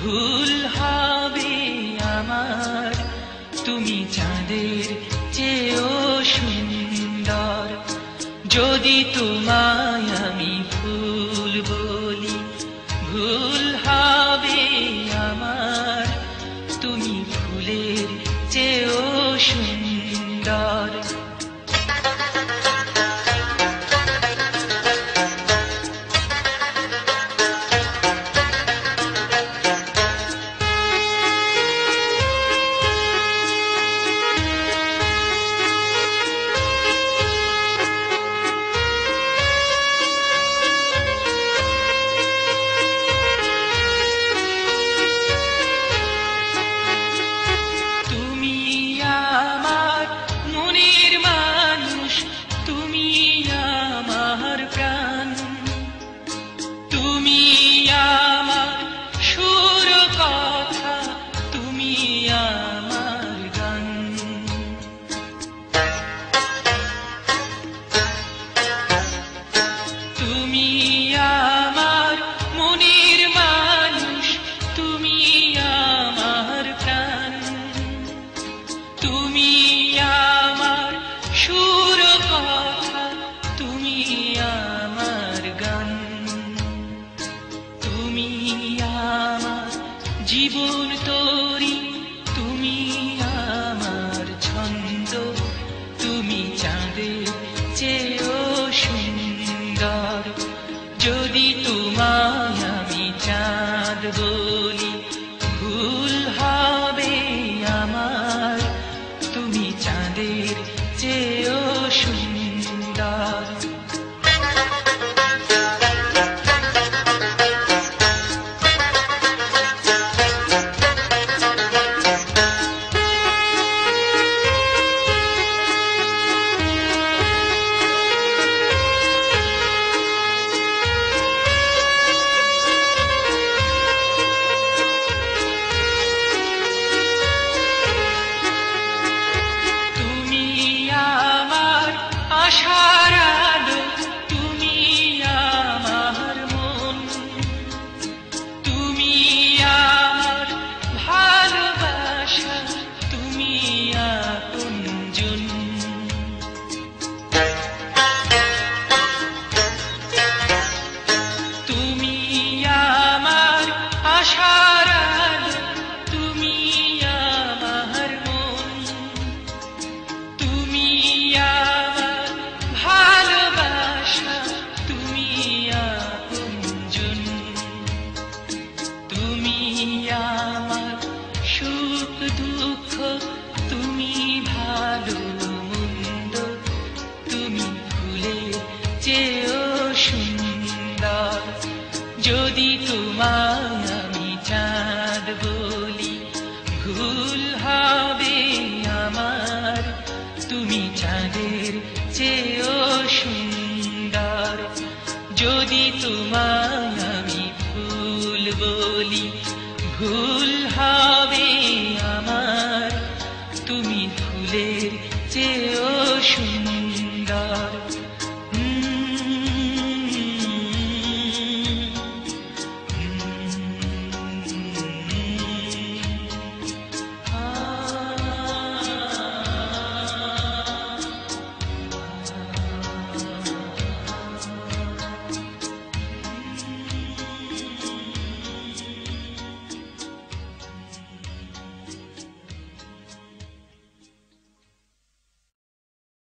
ভুল হবে আমার, তুমি চাঁদের চেয়েও সুন্দর। যদি তোমায় আমি ভুল বলি, ভুল হবে আমার, তুমি ফুলের চেয়েও সুন্দর। জীবন তোরি তুমি আমার ছন্দ, তুমি চাঁদের চেয়েও সুন্দর। যদি তোমায় আমি চাঁদ বলি, ভুল হবে আমার, তুমি চাঁদের চেয়েও সুন্দর। আশার আলো তুমি আমার মন, তুমি আমার ভালোবাসা, তুমি আপনজন। তুমি আমার আশার আলো, তুমি আমার মন, তুমি সুখ দুঃখ, তুমি ভালো মন্দ, তুমি ফুলের চেয়েও সুন্দর। যদি তোমায় আমি চাঁদ বলি, ভুল হবে আমার, তুমি চাঁদের চেয়েও সুন্দর। যদি তোমায় আমি ফুল বলি, ভুল হবে